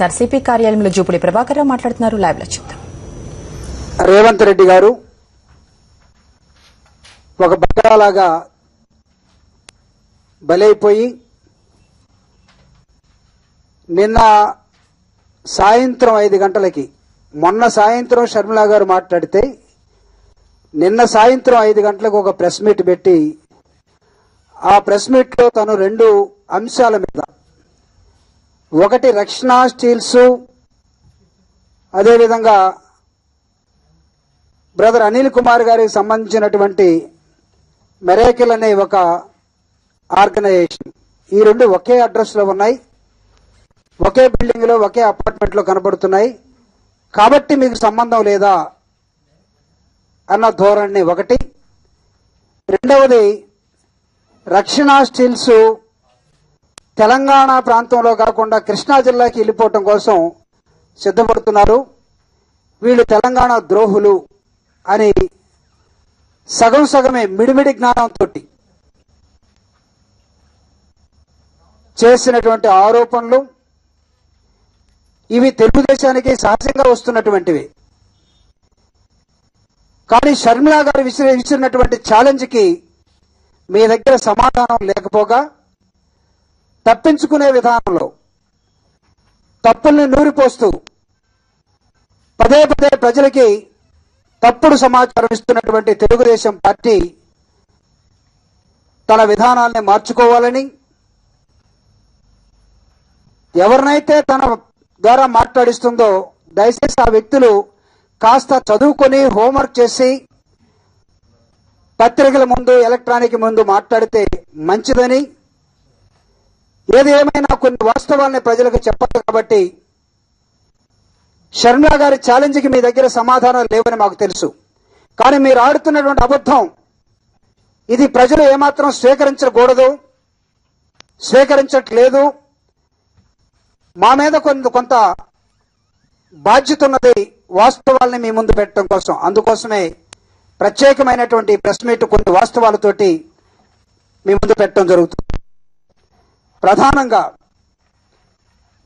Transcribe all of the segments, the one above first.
RCP కార్యాలయంలో జూపుడి ప్రభాకర్ రావు మాట్లాడుతున్నారు. Live లో చూద్దాం. రేవంత్ రెడ్డి గారు ఒక బట్టలాగా బలైపోయి నిన్న సాయంత్రం 5 గంటలకి మొన్న సాయంత్రం షర్మిలా గారు మాట్లాడితే నిన్న సాయంత్రం 5 గంటలకు ఒక ప్రెస్ మీట్ పెట్టి ఆ ప్రెస్ మీట్ లో తను 2 అంశాల మీద, ఒకటి రక్షణ స్టీల్స్, అదేవిధంగా బ్రదర్ అనిల్ కుమార్ గారికి సంబంధించినటువంటి మెరాకిల్ అనే ఒక ఆర్గనైజేషన్, ఈ 2 ఒకే అడ్రస్ లో ఉన్నాయి, ఒకే బిల్డింగ్ లో ఒకే అపార్ట్మెంట్ లో కనబడుతున్నాయి, కాబట్టి మీకు సంబంధం లేదా అన్న ధోరణి ఒకటి. రెండవది, రక్షణ స్టీల్స్ తెలంగాణ ప్రాంతంలో కాకుండా కృష్ణా జిల్లాకి వెళ్ళిపోవటం కోసం సిద్ధపడుతున్నారు, వీళ్ళు తెలంగాణ ద్రోహులు అని సగం సగమే మిడిమిడి జ్ఞానంతో చేసినటువంటి ఆరోపణలు ఇవి తెలుగుదేశానికి సహజంగా వస్తున్నటువంటివి. కానీ షర్మిలా గారు విసిరినటువంటి ఛాలెంజ్ కి మీ దగ్గర సమాధానం లేకపోగా తప్పించుకునే విధానంలో తప్పుల్ని నూరిపోస్తూ పదే పదే ప్రజలకి తప్పుడు సమాచారం ఇస్తున్నటువంటి తెలుగుదేశం పార్టీ తన విధానాల్ని మార్చుకోవాలని, ఎవరినైతే తన ద్వారా మాట్లాడిస్తుందో దయచేసి ఆ వ్యక్తులు కాస్త చదువుకొని హోంవర్క్ చేసి పత్రికల ముందు, ఎలక్ట్రానిక్ ముందు మాట్లాడితే మంచిదని, ఏది ఏమైనా కొన్ని వాస్తవాల్ని ప్రజలకు చెప్పాలి. కాబట్టి షర్మిలా గారి ఛాలెంజ్కి మీ దగ్గర సమాధానం లేవని మాకు తెలుసు, కానీ మీరు ఆడుతున్నటువంటి అబద్ధం ఇది ప్రజలు ఏమాత్రం స్వీకరించకూడదు, స్వీకరించట్లేదు. మా మీద కొంత బాధ్యత ఉన్నది వాస్తవాల్ని మీ ముందు పెట్టడం కోసం. అందుకోసమే ప్రత్యేకమైనటువంటి ప్రెస్ మీట్ కొన్ని వాస్తవాలతోటి మీ ముందు పెట్టడం జరుగుతుంది. ప్రధానంగా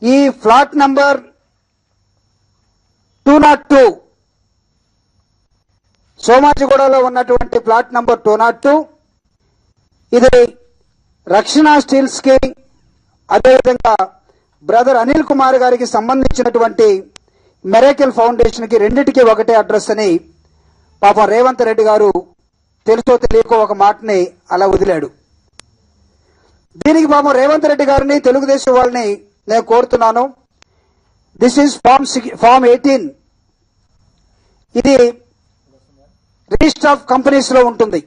ఈ ఫ్లాట్ నంబర్ 202 సోమాజిగూడలో ఉన్నటువంటి ఫ్లాట్ నంబర్ 202 ఇది రక్షణ స్టీల్స్ కి, అదేవిధంగా బ్రదర్ అనిల్ కుమార్ గారికి సంబంధించినటువంటి మెరాకిల్ ఫౌండేషన్ కి రెండింటికి ఒకటే అడ్రస్ అని పాపం రేవంత్ రెడ్డి గారు తెలుసో తెలియకో ఒక మాటని అలా వదిలాడు. దీనికి పాపం రేవంత్ రెడ్డి గారిని, తెలుగుదేశం వాళ్ళని నేను కోరుతున్నాను, దిస్ ఈజ్ ఫామ్ 18, ఇది రిజిస్టర్ ఆఫ్ కంపెనీస్ లో ఉంటుంది.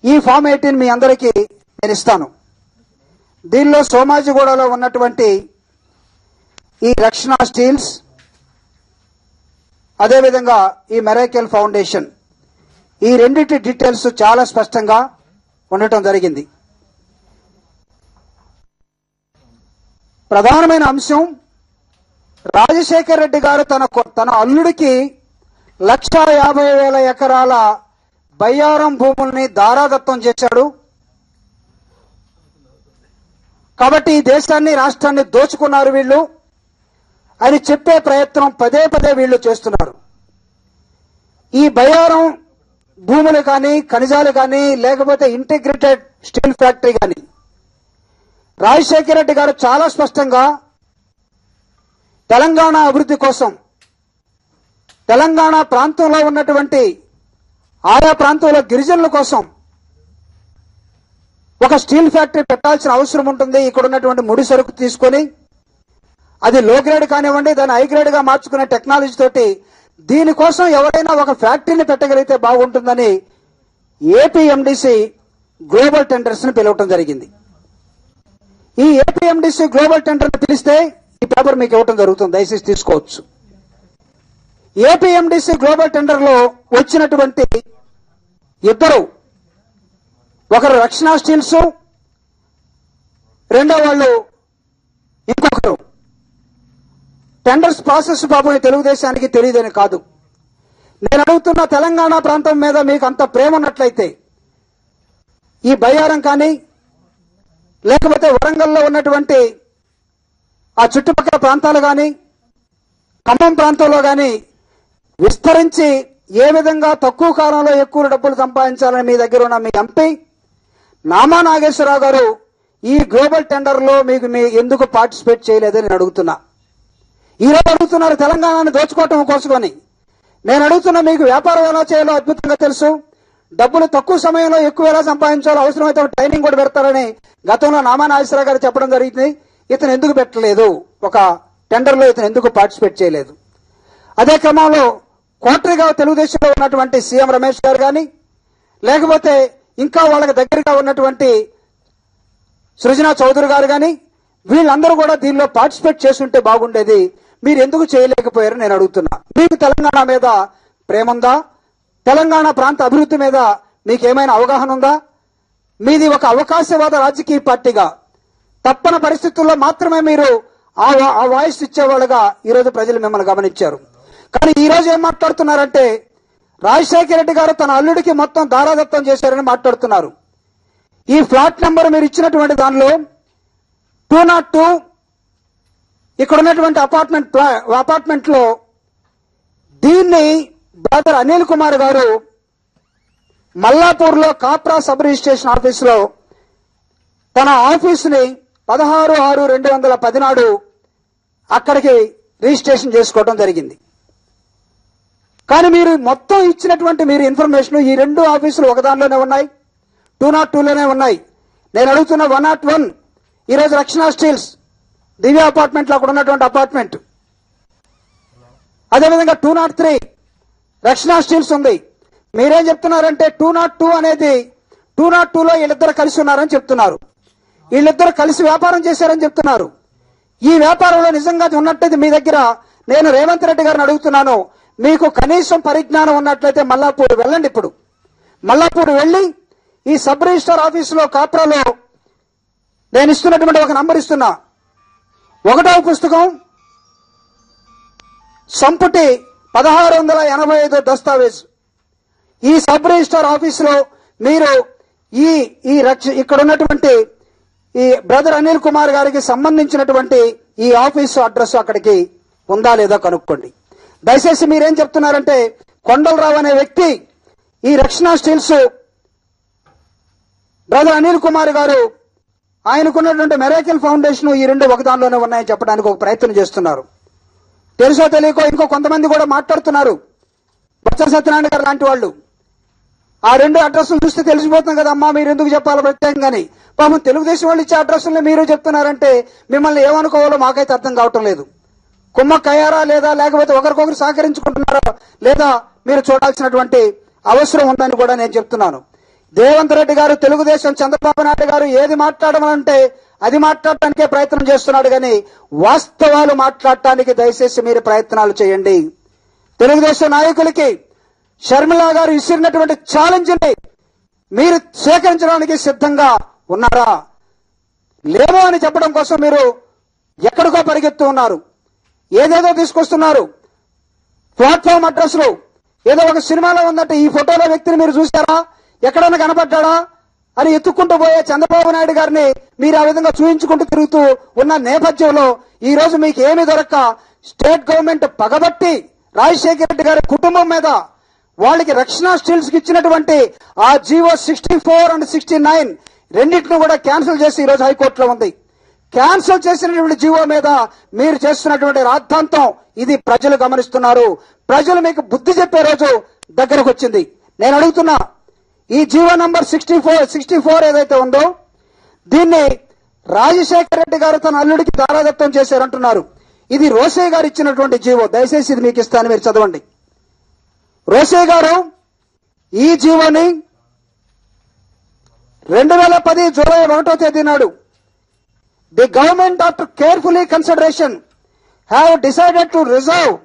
ఈ ఫామ్ 18 మీ అందరికీ నేను ఇస్తాను. దీనిలో సోమాజిగూడలో ఉన్నటువంటి ఈ రక్షణ స్టీల్స్, అదేవిధంగా ఈ మెరాకిల్ ఫౌండేషన్, ఈ రెండింటి డీటెయిల్స్ చాలా స్పష్టంగా ఉండటం జరిగింది. ప్రధానమైన అంశం, రాజశేఖర్ రెడ్డి గారు తన అల్లుడికి 1,50,000 ఎకరాల బయ్యారం భూముల్ని దారాదత్తం చేశాడు. కాబట్టి ఈ దేశాన్ని, రాష్ట్రాన్ని దోచుకున్నారు వీళ్ళు అని చెప్పే ప్రయత్నం పదే పదే వీళ్ళు చేస్తున్నారు. ఈ బయ్యారం భూములు కానీ, ఖనిజాలు కానీ, లేకపోతే ఇంటిగ్రేటెడ్ స్టీల్ ఫ్యాక్టరీ కానీ రాజశేఖర రెడ్డి గారు చాలా స్పష్టంగా తెలంగాణ అభివృద్ధి కోసం, తెలంగాణ ప్రాంతంలో ఉన్నటువంటి ఆయా ప్రాంతంలో గిరిజనుల కోసం ఒక స్టీల్ ఫ్యాక్టరీ పెట్టాల్సిన అవసరం ఉంటుంది. ఇక్కడ ఉన్నటువంటి ముడి సరుకు తీసుకొని అది లో గ్రేడ్ కానివ్వండి, దాన్ని హై గ్రేడ్ గా మార్చుకునే టెక్నాలజీ తోటి దీనికోసం ఎవరైనా ఒక ఫ్యాక్టరీని పెట్టగలిగితే బాగుంటుందని ఏపీఎండిసి గ్లోబల్ టెండర్స్ ని పిలవటం జరిగింది. ఈ ఏపీఎండిసి గ్లోబల్ టెండర్ ని పిలిస్తే ఈ పేపర్ మీకు ఇవ్వటం జరుగుతుంది, దయచేసి తీసుకోవచ్చు. ఏపీఎండిసి గ్లోబల్ టెండర్ లో వచ్చినటువంటి ఇద్దరు, ఒకరు రక్షణ స్టీల్స్, రెండో వాళ్ళు ఇంకొకరు. టెండర్స్ ప్రాసెస్ పాపం తెలుగుదేశానికి తెలియదని కాదు. నేను అడుగుతున్న, తెలంగాణ ప్రాంతం మీద మీకు అంత ప్రేమ ఉన్నట్లయితే ఈ బయ్యారం కానీ, లేకపోతే వరంగల్లో ఉన్నటువంటి ఆ చుట్టుపక్కల ప్రాంతాలు కానీ ఖమ్మం ప్రాంతంలో కానీ విస్తరించి ఏ విధంగా తక్కువ కాలంలో ఎక్కువ డబ్బులు సంపాదించాలని మీ దగ్గర ఉన్న మీ ఎంపీ నామా నాగేశ్వరరావు గారు ఈ గ్లోబల్ టెండర్ లో మీకు ఎందుకు పార్టిసిపేట్ చేయలేదని నేను అడుగుతున్నా. ఈరోజు అడుగుతున్నారు తెలంగాణను దోచుకోవటం కోసమని. నేను అడుగుతున్నా, మీకు వ్యాపారం ఎలా చేయాలో అద్భుతంగా తెలుసు. డబ్బులు తక్కువ సమయంలో ఎక్కువ ఎలా సంపాదించాలో అవసరమైతే ట్రైనింగ్ కూడా పెడతారని గతంలో నామా నాగేశ్వరరావు గారు చెప్పడం జరిగింది. ఇతను ఎందుకు పెట్టలేదు, ఒక టెండర్ లో ఇతను ఎందుకు పార్టిసిపేట్ చేయలేదు? అదే క్రమంలో కోటరీగా తెలుగుదేశంలో ఉన్నటువంటి సీఎం రమేష్ గారు కానీ, లేకపోతే ఇంకా వాళ్ళకి దగ్గరగా ఉన్నటువంటి సృజనా చౌదరి గారు కానీ, వీళ్ళందరూ కూడా దీనిలో పార్టిసిపేట్ చేస్తుంటే బాగుండేది. మీరు ఎందుకు చేయలేకపోయారని నేను అడుగుతున్నా. మీకు తెలంగాణ మీద ప్రేమ ఉందా? తెలంగాణ ప్రాంత అభివృద్ధి మీద మీకేమైనా అవగాహన ఉందా? మీది ఒక అవకాశవాద రాజకీయ పార్టీగా తప్పని పరిస్థితుల్లో మాత్రమే మీరు ఆ వాయిస్ ఇచ్చేవాళ్ళుగా ఈరోజు ప్రజలు మిమ్మల్ని గమనించారు. కానీ ఈ రోజు ఏం మాట్లాడుతున్నారంటే, రాజశేఖర రెడ్డి గారు తన అల్లుడికి మొత్తం దారాదత్తం చేశారని మాట్లాడుతున్నారు. ఈ ఫ్లాట్ నెంబర్ మీరు ఇచ్చినటువంటి దానిలో 202 ఇక్కడ ఉన్నటువంటి అపార్ట్మెంట్ లో దీన్ని బ్రదర్ అనిల్ కుమార్ గారు మల్లాపూర్ లో కాప్రా సబ్ రిజిస్ట్రేషన్ ఆఫీస్ లో తన ఆఫీసుని 16/6/2010 నాడు అక్కడికి రిజిస్ట్రేషన్ చేసుకోవడం జరిగింది. కానీ మీరు మొత్తం ఇచ్చినటువంటి ఇన్ఫర్మేషన్ ఈ రెండు ఆఫీసులు ఒకదానిలోనే ఉన్నాయి, 202లోనే ఉన్నాయి. నేను అడుగుతున్న 101 ఈరోజు రక్షణ స్టీల్స్ దివ్య అపార్ట్మెంట్ లో అక్కడ ఉన్నటువంటి అపార్ట్మెంట్, అదేవిధంగా 203 రక్షణ స్టీల్స్ ఉంది. మీరేం చెప్తున్నారంటే 202 అనేది 202లో వీళ్ళిద్దరు కలిసి ఉన్నారని చెప్తున్నారు. వీళ్ళిద్దరు కలిసి వ్యాపారం చేశారని చెప్తున్నారు. ఈ వ్యాపారంలో నిజంగా ఉన్నట్టయితే మీ దగ్గర నేను రేవంత్ రెడ్డి గారిని అడుగుతున్నాను, మీకు కనీసం పరిజ్ఞానం ఉన్నట్లయితే మల్లాపూర్ వెళ్ళండి. ఇప్పుడు మల్లాపూర్ వెళ్లి ఈ సబ్ రిజిస్టర్ ఆఫీసులో కాప్రాలో నేను ఇస్తున్నటువంటి ఒక నంబర్ ఇస్తున్నా, 1వ పుస్తకం సంపుటి 1685 దస్తావేజ్. ఈ సబ్ రిజిస్టర్ ఆఫీసులో మీరు ఇక్కడ ఉన్నటువంటి ఈ బ్రదర్ అనిల్ కుమార్ గారికి సంబంధించినటువంటి ఈ ఆఫీసు అడ్రస్ అక్కడికి ఉందా లేదా కనుక్కోండి. దయచేసి మీరేం చెప్తున్నారంటే, కొండలరావు అనే వ్యక్తి ఈ రక్షణ స్టీల్స్ బ్రదర్ అనిల్ కుమార్ గారు ఆయనకున్నటువంటి మెరాకిల్ ఫౌండేషన్ ఈ రెండు ఒకదానిలోనే ఉన్నాయని చెప్పడానికి ఒక ప్రయత్నం చేస్తున్నారు. తెలుసో తెలియకో ఇంకో కొంతమంది కూడా మాట్లాడుతున్నారు, బొత్స సత్యనారాయణ గారు లాంటి వాళ్ళు. ఆ రెండు అడ్రస్లు చూస్తే తెలిసిపోతుంది కదమ్మా, మీరు ఎందుకు చెప్పాలి ప్రత్యేకంగాని. పాపం తెలుగుదేశం వాళ్ళు ఇచ్చే అడ్రస్సులను మీరు చెప్తున్నారంటే మిమ్మల్ని ఏమనుకోవాలో మాకైతే అర్థం కావటం లేదు. కుమ్మక్కయ్యారా లేదా, లేకపోతే ఒకరికొకరు సహకరించుకుంటున్నారా లేదా మీరు చూడాల్సినటువంటి అవసరం ఉందని కూడా నేను చెప్తున్నాను. రేవంత్ రెడ్డి గారు, తెలుగుదేశం చంద్రబాబు నాయుడు గారు ఏది మాట్లాడమంటే అది మాట్లాడటానికే ప్రయత్నం చేస్తున్నాడు, కానీ వాస్తవాలు మాట్లాడటానికి దయచేసి మీరు ప్రయత్నాలు చేయండి. తెలుగుదేశం నాయకులకి షర్మిల గారు ఇచ్చినటువంటి ఛాలెంజ్ ని మీరు స్వీకరించడానికి సిద్ధంగా ఉన్నారా? లేమో అని చెప్పడం కోసం మీరు ఎక్కడికో పరిగెత్తు ఉన్నారు, ఏదేదో తీసుకొస్తున్నారు. ప్లాట్ఫామ్ అడ్రస్లు ఏదో ఒక సినిమాలో ఉందంటే ఈ ఫోటోలో వ్యక్తిని మీరు చూసారా, ఎక్కడన్నా కనపడ్డా అని ఎత్తుక్కుంటూ పోయే చంద్రబాబు నాయుడు గారిని మీరు ఆ విధంగా చూయించుకుంటూ తిరుగుతూ ఉన్న నేపథ్యంలో ఈ రోజు మీకు ఏమి దొరక్క స్టేట్ గవర్నమెంట్ పగబట్టి రాజశేఖర రెడ్డి గారి కుటుంబం మీద వాళ్ళకి రక్షణ స్టీల్స్ కి ఇచ్చినటువంటి ఆ జీవో 64 and 69 రెండింటిని కూడా క్యాన్సిల్ చేసి ఈ రోజు హైకోర్టులో ఉంది. క్యాన్సిల్ చేసినటువంటి జీవో మీద మీరు చేస్తున్నటువంటి రాద్ధాంతం ఇది ప్రజలు గమనిస్తున్నారు. ప్రజలు మీకు బుద్ధి చెప్పే రోజు దగ్గరకు వచ్చింది. నేను అడుగుతున్నా, ఈ జీవో నంబర్ 64 ఏదైతే ఉందో దీన్ని రాజశేఖర రెడ్డి గారు తన అల్లుడికి దారాదత్తం చేశారంటున్నారు. ఇది రోసే గారు ఇచ్చినటువంటి జీవో. దయచేసి ఇది మీకు ఇస్తాను, మీరు చదవండి. రోసే గారు ఈ జీవోని 2010 జూలై 1వ తేదీ నాడు the government after carefully consideration have decided to reserve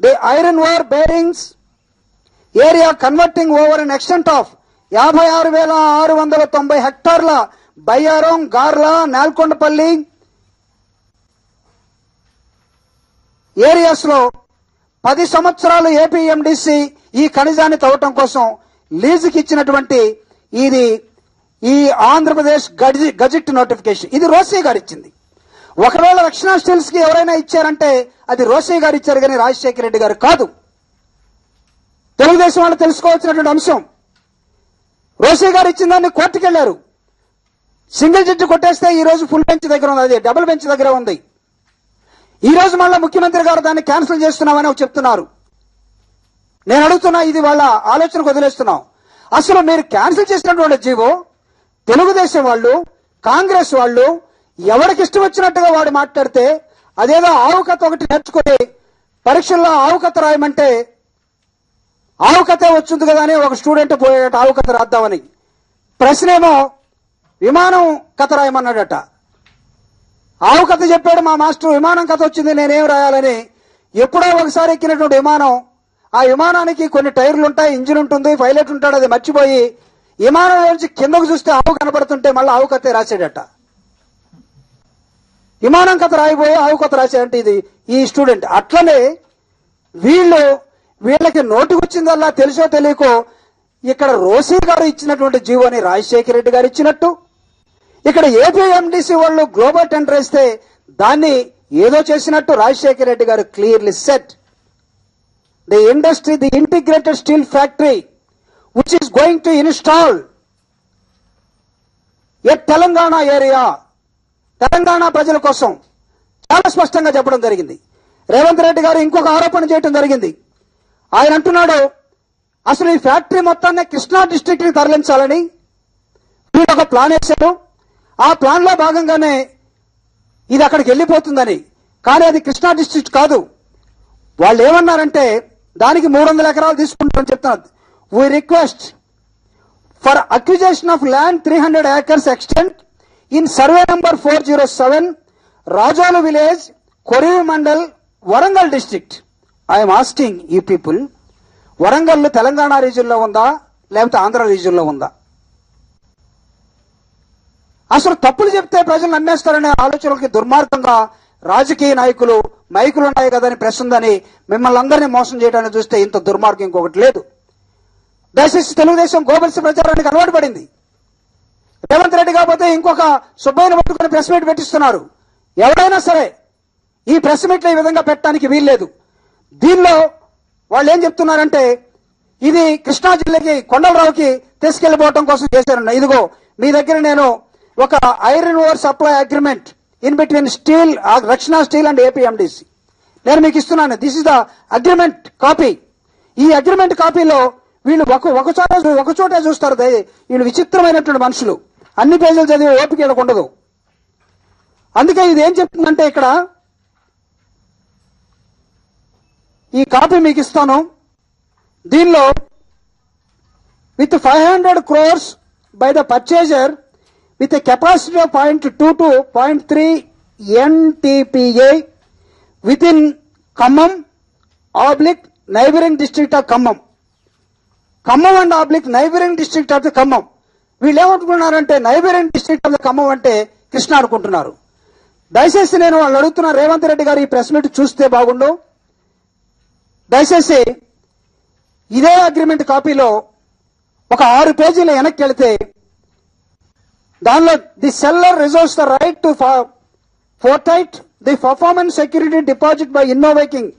the iron ore bearings area converting over an extent of 56,690 హెక్టార్ల బయ్యారం, గార్లా, నేల్కొండపల్లి ఏరియాస్ లో 10 సంవత్సరాలు ఏపీఎండిసి ఈ ఖనిజాన్ని తవ్వటం కోసం లీజుకి ఇచ్చినటువంటి ఇది ఈ ఆంధ్రప్రదేశ్ గజెట్ నోటిఫికేషన్. ఇది రోసే గారు ఇచ్చింది. ఒకవేళ రక్షణ స్టీల్స్ కి ఎవరైనా ఇచ్చారంటే అది రోసయ్య గారు ఇచ్చారు కానీ రాజశేఖర రెడ్డి గారు కాదు. తెలుగుదేశం వాళ్ళు తెలుసుకోవాల్సినటువంటి అంశం. రోసయ్య గారు ఇచ్చిన దాన్ని కోర్టుకు వెళ్లారు. సింగిల్ జడ్జి కొట్టేస్తే ఈ రోజు ఫుల్ బెంచ్ దగ్గర ఉంది, అది డబుల్ బెంచ్ దగ్గర ఉంది. ఈ రోజు మళ్ళా ముఖ్యమంత్రి గారు దాన్ని క్యాన్సిల్ చేస్తున్నామని చెప్తున్నారు. నేను అడుగుతున్నా, ఇది వాళ్ళ ఆలోచనకు వదిలేస్తున్నాం. అసలు మీరు క్యాన్సిల్ చేసినటువంటి జీవో తెలుగుదేశం వాళ్ళు, కాంగ్రెస్ వాళ్ళు ఎవరికి ఇష్టం వచ్చినట్టుగా వాడు మాట్లాడితే అదేదో ఆవుకథ ఒకటి నేర్చుకుని పరీక్షల్లో ఆవుకథ రాయమంటే ఆవుకథే వచ్చింది కదా అని ఒక స్టూడెంట్ పోయేట ఆవుకథ రాద్దామని, ప్రశ్నేమో విమానం కథ రాయమన్నాడట. ఆవు కథ చెప్పాడు మా మాస్టర్, విమానం కథ వచ్చింది నేనేం రాయాలని. ఎప్పుడో ఒకసారి ఎక్కినటువంటి విమానం, ఆ విమానానికి కొన్ని టైర్లు ఉంటాయి, ఇంజిన్ ఉంటుంది, పైలట్ ఉంటాడు, అది మర్చిపోయి విమానం నుంచి కిందకు చూస్తే ఆవు కనబడుతుంటే మళ్ళీ ఆవు కథే రాశాడట. విమానం కథ రాయిపోయి ఆవు కథ రాశాడంటే ఇది ఈ స్టూడెంట్. అట్లనే వీళ్ళకి నోటికొచ్చిందల్లా తెలుసో తెలియకో ఇక్కడ రోసీ గారు ఇచ్చినటువంటి జీవోని రాజశేఖర రెడ్డి గారు ఇచ్చినట్టు, ఇక్కడ ఏపీఎండిసి వాళ్ళు గ్లోబల్ టెండర్ వేస్తే దాన్ని ఏదో చేసినట్టు రాజశేఖర రెడ్డి గారు clearly set the industry, the integrated steel factory which is going to install A Telangana area, Telangana ప్రజల కోసం చాలా స్పష్టంగా చెప్పడం జరిగింది. రేవంత్ రెడ్డి గారు ఇంకొక ఆరోపణ చేయడం జరిగింది. ఆయన అంటున్నాడు అసలు ఈ ఫ్యాక్టరీ మొత్తాన్ని కృష్ణా డిస్ట్రిక్ట్ కి తరలించాలని వీళ్ళు ఒక ప్లాన్ వేశారు. ఆ ప్లాన్ లో భాగంగానే ఇది అక్కడికి వెళ్ళిపోతుందని, కానీ అది కృష్ణా డిస్ట్రిక్ట్ కాదు. వాళ్ళు ఏమన్నారంటే దానికి 300 ఎకరాలు తీసుకుంటారని చెప్తున్నారు. We request for acquisition of land 300 acres extent in survey number 407 Razole village, Korivi mandal, Warangal district. I'm asking ఈ పీపుల్, వరంగల్ తెలంగాణ రీజియన్ లో ఉందా లేకపోతే ఆంధ్ర రీజియన్ లో ఉందా? అసలు తప్పులు చెప్తే ప్రజలు నమ్మేస్తారనే ఆలోచనలకి దుర్మార్గంగా రాజకీయ నాయకులు మైకులు ఉన్నాయి కదా అని ప్రెస్ ఉందని మిమ్మల్ని అందరినీ మోసం చేయడానికి చూస్తే ఇంత దుర్మార్గం ఇంకొకటి లేదు. దయచేసి తెలుగుదేశం గోబల్స్ ప్రచారానికి అలవాటు పడింది. రేవంత్ రెడ్డి కాకపోతే ఇంకొక సుబ్బయ్యను పట్టుకుని ప్రెస్ మీట్ పెట్టిస్తున్నారు. ఎవరైనా సరే ఈ ప్రెస్ మీట్లో ఈ విధంగా పెట్టడానికి వీల్లేదు. దీనిలో వాళ్ళు ఏం చెప్తున్నారంటే ఇది కృష్ణా జిల్లాకి కొండలరావుకి తీసుకెళ్లిపోవడం కోసం చేశారన్న. ఇదిగో మీ దగ్గర నేను ఒక iron ore supply agreement in between steel, రక్షణ స్టీల్ అండ్ ఏపీఎండిసి నేను మీకు ఇస్తున్నాను. This is the agreement copy. ఈ అగ్రిమెంట్ కాపీలో వీళ్ళు ఒక చోటే చూస్తారు. వీళ్ళు విచిత్రమైనటువంటి మనుషులు, అన్ని పేజీలు చదివే ఓపిక వీళ్ళకు ఉండదు. అందుకే ఇది ఏం చెప్తుందంటే ఇక్కడ ఈ కాపీ మీకు ఇస్తాను. దీనిలో with 500 crores by the purchaser with a capacity of 0.2 to 0.3 NTPA within Khammam / neighboring district of Khammam. Khammam and / neighboring district of the Khammam. వీళ్ళు ఏమనుకుంటున్నారంటే neighbouring district of the Khammam అంటే కృష్ణ అనుకుంటున్నారు. దయచేసి నేను వాళ్ళు అడుగుతున్నా, రేవంత్ రెడ్డి గారు ఈ ప్రెస్ మీట్ చూస్తే బాగుండు. దయచేసి ఇదే అగ్రిమెంట్ కాపీలో ఒక 6 పేజీలు వెనక్కి వెళితే దానిలో the seller reserves the right to forfeit the performance security deposit by innovating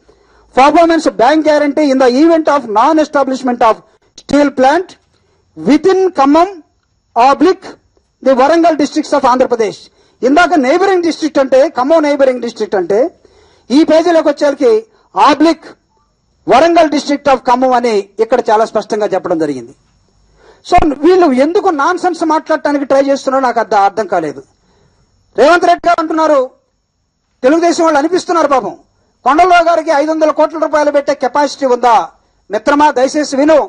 performance bank guarantee in the event of non establishment of steel plant within Khammam / the Warangal districts of Andhra Pradesh. ఇందాక neighbouring district అంటే Khammam neighbouring district అంటే ఈ పేజీలోకి వచ్చేసరికి Warangal district of Khammam అని ఇక్కడ చాలా స్పష్టంగా చెప్పడం జరిగింది. సో వీళ్ళు ఎందుకు నాన్ సెన్స్ మాట్లాడటానికి ట్రై చేస్తున్నారో నాకు అర్థం కాలేదు. రేవంత్ రెడ్డి గారు అంటున్నారు, తెలుగుదేశం వాళ్ళు అనిపిస్తున్నారు పాపం, కొండలరావు గారికి 500 కోట్ల రూపాయలు పెట్టే కెపాసిటీ ఉందా? మిత్రమా దయచేసి విను.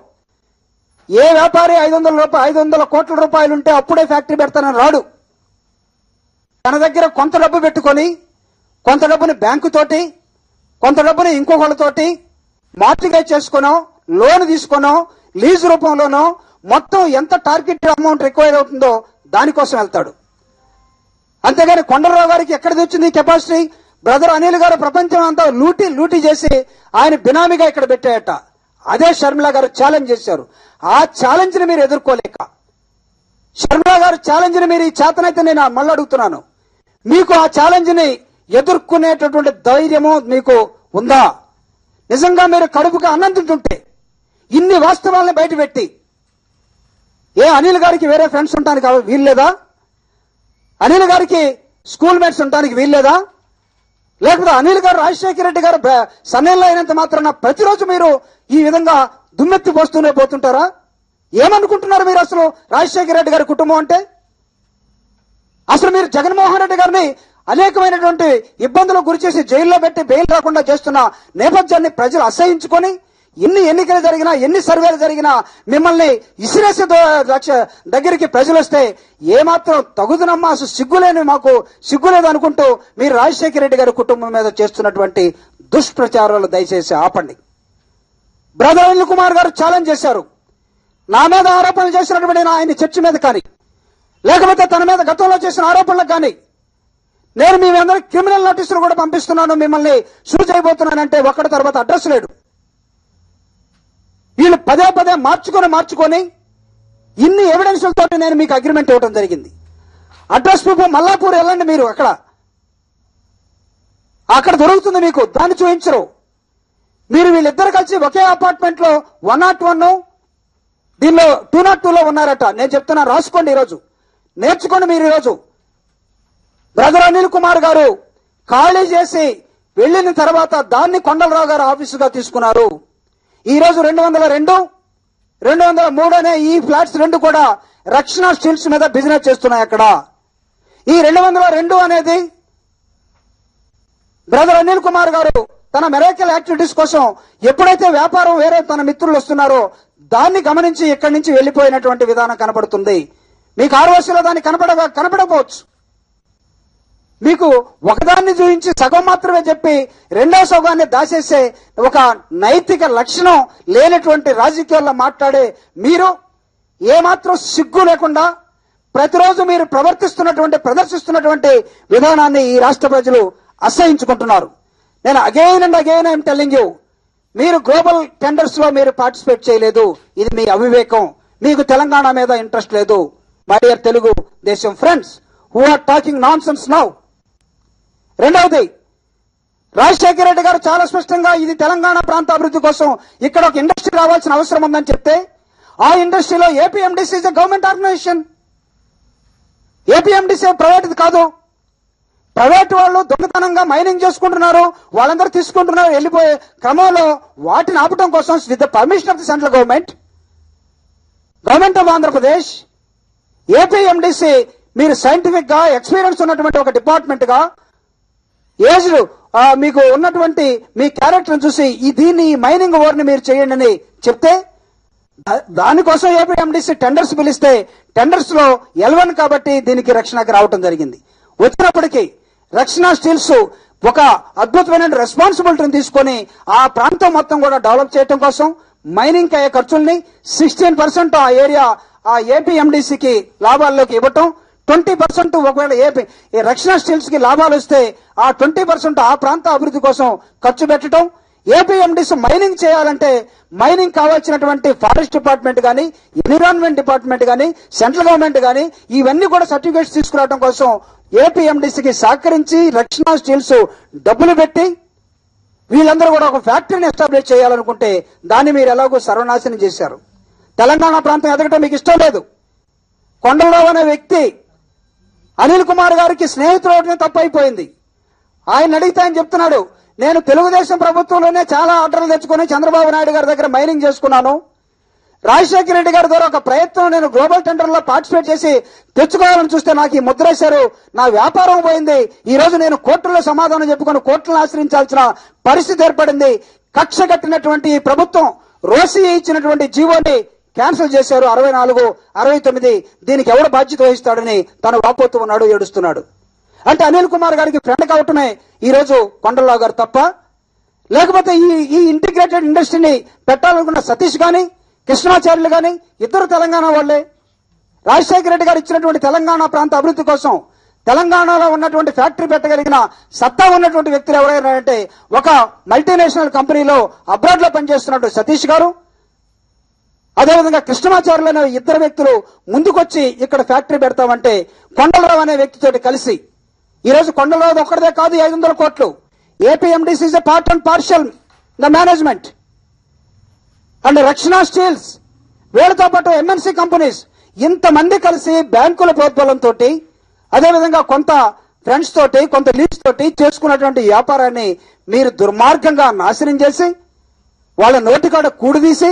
ఏ వ్యాపారి 500 కోట్ల రూపాయలు ఉంటే అప్పుడే ఫ్యాక్టరీ పెడతానని రాడు. తన దగ్గర కొంత డబ్బు పెట్టుకొని, కొంత డబ్బుని బ్యాంకు తోటి, కొంత డబ్బుని ఇంకొకళ్ళతోటి మార్టిగేజ్ చేసుకునో, లోన్ తీసుకునో, లీజ్ రూపంలోనో మొత్తం ఎంత టార్గెట్ అమౌంట్ రిక్వైర్ అవుతుందో దానికోసం వెళ్తాడు. అంతేగాని కొండలరావు గారికి ఎక్కడ తెచ్చింది కెపాసిటీ? బ్రదర్ అనిల్ గారు ప్రపంచం అంతా లూటీ చేసి ఆయన బినామీగా ఇక్కడ పెట్టాయట. అదే షర్మిల గారు ఛాలెంజ్ చేశారు. ఆ ఛాలెంజ్ ని మీరు ఎదుర్కోలేక, షర్మిల గారు ఛాలెంజ్ ని మీరు ఈ చేతనైతే నేను మళ్ళీ అడుగుతున్నాను, మీకు ఆ ఛాలెంజ్ ని ఎదుర్కొనేటటువంటి ధైర్యము మీకు ఉందా? నిజంగా మీరు కడుపుగా అన్నం తింటుంటే ఇన్ని వాస్తవాలను బయటపెట్టి అనిల్ గారికి వేరే ఫ్రెండ్స్ ఉండడానికి వీల్లేదా? అనిల్ గారికి స్కూల్ మేట్స్ ఉండడానికి వీల్లేదా? లేకపోతే అనిల్ గారు రాజశేఖర రెడ్డి గారు సన్నెల్లో అయినంత మాత్రాన ప్రతిరోజు మీరు ఈ విధంగా దుమ్మెత్తి పోస్తూనే పోతుంటారా? ఏమనుకుంటున్నారు మీరు అసలు రాజశేఖర రెడ్డి గారి కుటుంబం అంటే? అసలు మీరు జగన్మోహన్ రెడ్డి గారిని అనేకమైనటువంటి ఇబ్బందులకు గురి చేసి జైల్లో పెట్టి బెయిల్ రాకుండా చేస్తున్న నేపథ్యాన్ని ప్రజలు అసహించుకొని ఎన్ని ఎన్నికలు జరిగినా ఎన్ని సర్వేలు జరిగినా మిమ్మల్ని ఇసిరేసే దగ్గరికి ప్రజలు వస్తే ఏమాత్రం తగుదనమ్మా, అసలు సిగ్గులేని మాకు సిగ్గులేదు అనుకుంటూ మీరు రాజశేఖర రెడ్డి గారి కుటుంబం మీద చేస్తున్నటువంటి దుష్ప్రచారాలు దయచేసి ఆపండి. బ్రదర్ అనిల్ కుమార్ గారు ఛాలెంజ్ చేశారు. నా మీద ఆరోపణలు చేసినటువంటి ఆయన చర్చ మీద కానీ లేకపోతే తన మీద గతంలో చేసిన ఆరోపణలకు కానీ నేను మీ అందరికి క్రిమినల్ నోటీసులు కూడా పంపిస్తున్నాను, మిమ్మల్ని షూ చేయబోతున్నానంటే ఒక్కడి తర్వాత అడ్రస్ లేడు. వీళ్ళు పదే పదే మార్చుకొని ఇన్ని ఎవిడెన్స్లతో నేను మీకు అగ్రిమెంట్ ఇవ్వడం జరిగింది. అడ్రస్ ప్రూఫ్ మల్లాపూర్ వెళ్ళండి, మీరు అక్కడ దొరుకుతుంది మీకు, దాన్ని చూపించరు. మీరు వీళ్ళిద్దరు కలిసి ఒకే అపార్ట్మెంట్ లో 101 దీనిలో 202లో ఉన్నారట. నేను చెప్తున్నా, రాసుకోండి, ఈరోజు నేర్చుకోండి. మీరు ఈరోజు బ్రదర్ అనిల్ కుమార్ గారు ఖాళీ చేసి వెళ్లిన తర్వాత దాన్ని కొండలరావు గారు ఆఫీసుగా తీసుకున్నారు. ఈ రోజు 202, 203 అనే ఈ ఫ్లాట్స్ రెండు కూడా రక్షణ స్టీల్స్ మీద బిజినెస్ చేస్తున్నాయి. అక్కడ ఈ 202 అనేది బ్రదర్ అనిల్ కుమార్ గారు తన మెరాకిల్ యాక్టివిటీస్ కోసం ఎప్పుడైతే వ్యాపారం వేరే తన మిత్రులు వస్తున్నారో దాన్ని గమనించి ఇక్కడి నుంచి వెళ్లిపోయినటువంటి విధానం కనబడుతుంది. మీకు ఆర్ఓసీలో దాన్ని కనపడకపోవచ్చు. మీకు ఒకదాన్ని చూపించి సగం మాత్రమే చెప్పి రెండో సగాన్ని దాచేసే ఒక నైతిక లక్షణం లేనటువంటి రాజకీయాల్లో మాట్లాడే మీరు ఏమాత్రం సిగ్గు లేకుండా ప్రతిరోజు మీరు ప్రదర్శిస్తున్నటువంటి విధానాన్ని ఈ రాష్ట్ర ప్రజలు అసహించుకుంటున్నారు. నేను again and again I'm telling you, మీరు గ్లోబల్ టెండర్స్ లో మీరు పార్టిసిపేట్ చేయలేదు. ఇది మీ అవివేకం. మీకు తెలంగాణ మీద ఇంట్రెస్ట్ లేదు. My dear Telugu Desam friends who are talking nonsense now. రెండవది, రాజశేఖర రెడ్డి గారు చాలా స్పష్టంగా ఇది తెలంగాణ ప్రాంత అభివృద్ధి కోసం ఇక్కడ ఒక ఇండస్ట్రీ రావాల్సిన అవసరం ఉందని చెప్తే ఆ ఇండస్ట్రీలో APMDC is a government organisation. APMDC private కాదు. ప్రైవేట్ వాళ్ళు దొంగతనంగా మైనింగ్ చేసుకుంటున్నారు, వాళ్ళందరూ తీసుకుంటున్నారు. వెళ్ళిపోయే క్రమంలో వాటిని ఆపడం కోసం with the permission of the central government of Andhra Pradesh APMDC మీరు సైంటిఫిక్ గా ఎక్స్పీరియన్స్ ఉన్నటువంటి ఒక డిపార్ట్మెంట్ గా ఏజ్డ్ మీకు ఉన్నటువంటి మీ క్యారెక్టర్ చూసి దీన్ని మైనింగ్ ఓవర్ని మీరు చేయండి అని చెప్తే దానికోసం ఏపీఎండిసి టెండర్స్ పిలిస్తే టెండర్స్ లో L1 కాబట్టి దీనికి రక్షణకి రావడం జరిగింది. వచ్చినప్పటికీ రక్షణ స్టీల్స్ ఒక అద్భుతమైన రెస్పాన్సిబిలిటీని తీసుకొని ఆ ప్రాంతం మొత్తం కూడా డెవలప్ చేయడం కోసం మైనింగ్ అయ్యే ఖర్చుల్ని 16% ఆ ఏరియా ఆ ఏపీఎండిసికి లాభాల్లోకి ఇవ్వటం, 20% ఒకవేళ రక్షణ స్టీల్స్ కి లాభాలు వస్తే ఆ 20% ఆ ప్రాంత అభివృద్ధి కోసం ఖర్చు పెట్టడం. ఏపీఎండిసి మైనింగ్ చేయాలంటే మైనింగ్ కావాల్సినటువంటి ఫారెస్ట్ డిపార్ట్మెంట్ కానీ ఎన్విరాన్మెంట్ డిపార్ట్మెంట్ కానీ సెంట్రల్ గవర్నమెంట్ కానీ ఇవన్నీ కూడా సర్టిఫికేట్స్ తీసుకురావడం కోసం ఏపీఎండిసికి సహకరించి రక్షణ స్టీల్స్ డబ్బులు పెట్టి వీళ్ళందరూ కూడా ఒక ఫ్యాక్టరీని ఎస్టాబ్లిష్ చేయాలనుకుంటే దాన్ని మీరు ఎలాగో సర్వనాశనం చేశారు. తెలంగాణ ప్రాంతం ఎదగటం మీకు ఇష్టం లేదు. కొండలరావు అనే వ్యక్తి అనిల్ కుమార్ గారికి స్నేహితుడు అవడం తప్పైపోయింది. ఆయన అడిగితే ఆయన చెప్తున్నాడు, నేను తెలుగుదేశం ప్రభుత్వంలోనే చాలా ఆర్డర్లు తెచ్చుకొని చంద్రబాబు నాయుడు గారి దగ్గర మైనింగ్ చేసుకున్నాను. రాజశేఖర రెడ్డి గారి ద్వారా ఒక ప్రయత్నం నేను గ్లోబల్ టెండర్ లో పార్టిసిపేట్ చేసి తెచ్చుకోవాలని చూస్తే నాకు ఈ ముద్ర వేశారు, నా వ్యాపారం పోయింది. ఈ రోజు నేను కోర్టులో సమాధానం చెప్పుకొని కోర్టులను ఆశ్రయించాల్సిన పరిస్థితి ఏర్పడింది. కక్ష కట్టినటువంటి ఈ ప్రభుత్వం రోసి ఇచ్చినటువంటి జీవోని క్యాన్సిల్ చేశారు. 64, 69 దీనికి ఎవడు బాధ్యత వహిస్తాడని తను వాపోతూ ఉన్నాడు, ఏడుస్తున్నాడు. అంటే అనిల్ కుమార్ గారికి ఫ్రెండ్ కావటమే ఈ రోజు కొండలరావు గారు తప్ప, లేకపోతే ఈ ఇంటిగ్రేటెడ్ ఇండస్ట్రీని పెట్టాలనుకున్న సతీష్ గాని కృష్ణాచార్యులు గాని ఇద్దరు తెలంగాణ వాళ్లే. రాజశేఖర రెడ్డి గారు ఇచ్చినటువంటి తెలంగాణ ప్రాంత అభివృద్ధి కోసం తెలంగాణలో ఉన్నటువంటి ఫ్యాక్టరీ పెట్టగలిగిన సత్తా ఉన్నటువంటి వ్యక్తులు ఎవరైనా అంటే ఒక మల్టీనేషనల్ కంపెనీలో అబ్రాడ్ లో పనిచేస్తున్నట్టు సతీష్ గారు, అదేవిధంగా కృష్ణమాచార్యులు అనే ఇద్దరు వ్యక్తులు ముందుకొచ్చి ఇక్కడ ఫ్యాక్టరీ పెడతామంటే కొండలరావు అనే వ్యక్తితో కలిసి ఈ రోజు కొండలరావు ఒక్కడిదే కాదు 500 కోట్లు. APMDC is a part and partial the management and రక్షణ స్టీల్స్, వీళ్ళతో పాటు ఎంఎన్సీ కంపెనీస్, ఇంతమంది కలిసి బ్యాంకుల ప్రోద్బలంతో, అదేవిధంగా కొంత ఫ్రెండ్స్ తోటి, కొంత లీడ్స్ తోటి చేసుకున్నటువంటి వ్యాపారాన్ని మీరు దుర్మార్గంగా నాశనం చేసి, వాళ్ళ నోటికాడ కూడిదీసి,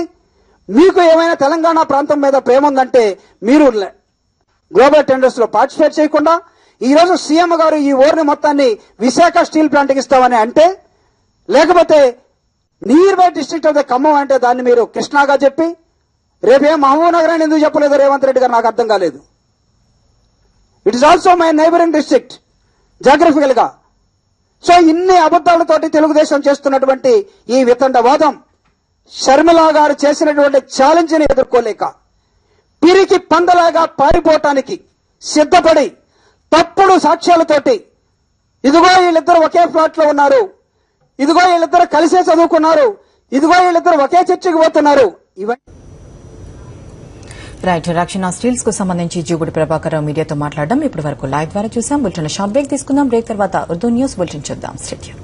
మీకు ఏమైనా తెలంగాణ ప్రాంతం మీద ప్రేమ ఉందంటే మీరు గ్లోబల్ టెండర్స్ లో పార్టిసిపేట్ చేయకుండా ఈ రోజు సీఎం గారు ఈ ఊరిని మొత్తాన్ని విశాఖ స్టీల్ ప్లాంట్కి ఇస్తామని అంటే, లేకపోతే near by district of the Khammam అంటే దాన్ని మీరు కృష్ణాగా చెప్పి, రేపే మహబూబ్ నగర్ అని ఎందుకు చెప్పలేదు రేవంత్ రెడ్డి గారు నాకు అర్థం కాలేదు. It is also my neighbouring district geographical గా. సో ఇన్ని అబద్దాలతోటి తెలుగుదేశం చేస్తున్నటువంటి ఈ వితండవాదం, షర్మిల గారు చేసినటువంటి ఛాలెంజ్ ని ఎదుర్కోలేక పిరికి పందలాగా పారిపోవటానికి సిద్ధపడి తప్పుడు సాక్ష్యాలతోటి, ఇదిగో వీళ్ళిద్దరు ఒకే ఫ్లాట్ లో ఉన్నారు, ఇదిగో వీళ్ళిద్దరు కలిసే చదువుకున్నారు, ఇదిగో వీళ్ళిద్దరు ఒకే చర్చికి పోతున్నారు, ఇవన్నీ రైట్. రక్షణ స్టీల్స్ కు సంబంధించి జూగుడి ప్రభాకర్ రావు మీడియాతో మాట్లాడడం ఇప్పటి వరకు లైవ్ ద్వారా చూసాం. బులెటిన్ షార్ట్ బ్రేక్ తీసుకుందాం. బ్రేక్ తర్వాత ఉర్దూ న్యూస్ బులెటిన్ చూద్దాం. స్టేట్